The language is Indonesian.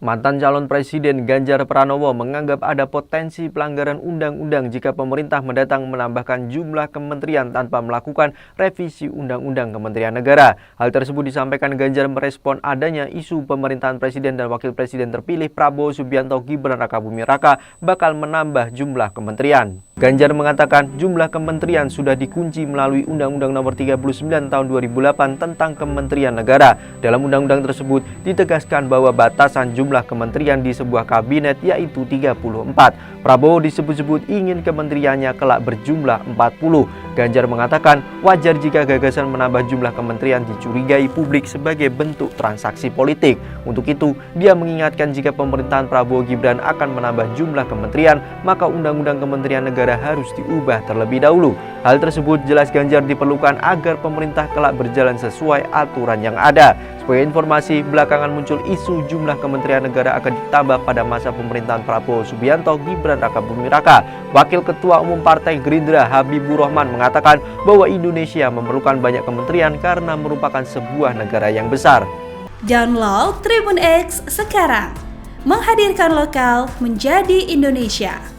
Mantan calon Presiden Ganjar Pranowo menganggap ada potensi pelanggaran undang-undang jika pemerintah mendatang menambahkan jumlah kementerian tanpa melakukan revisi Undang-Undang Kementerian Negara. Hal tersebut disampaikan Ganjar merespon adanya isu pemerintahan Presiden dan Wakil Presiden terpilih Prabowo Subianto Gibran Rakabuming Raka bakal menambah jumlah kementerian. Ganjar mengatakan jumlah kementerian sudah dikunci melalui Undang-Undang Nomor 39 Tahun 2008 tentang Kementerian Negara. Dalam undang-undang tersebut ditegaskan bahwa batasan jumlah kementerian di sebuah kabinet yaitu 34. Prabowo disebut-sebut ingin kementeriannya kelak berjumlah 40. Ganjar mengatakan wajar jika gagasan menambah jumlah kementerian dicurigai publik sebagai bentuk transaksi politik. Untuk itu, dia mengingatkan jika pemerintahan Prabowo Gibran akan menambah jumlah kementerian, maka Undang-Undang Kementerian Negara harus diubah terlebih dahulu. Hal tersebut jelas Ganjar diperlukan agar pemerintah kelak berjalan sesuai aturan yang ada. Sebagai informasi, belakangan muncul isu jumlah kementerian negara akan ditambah pada masa pemerintahan Prabowo Subianto Gibran Rakabuming Raka. Wakil Ketua Umum Partai Gerindra Habibur Rahman mengatakan bahwa Indonesia memerlukan banyak kementerian karena merupakan sebuah negara yang besar. Download Tribun X sekarang, menghadirkan lokal menjadi Indonesia.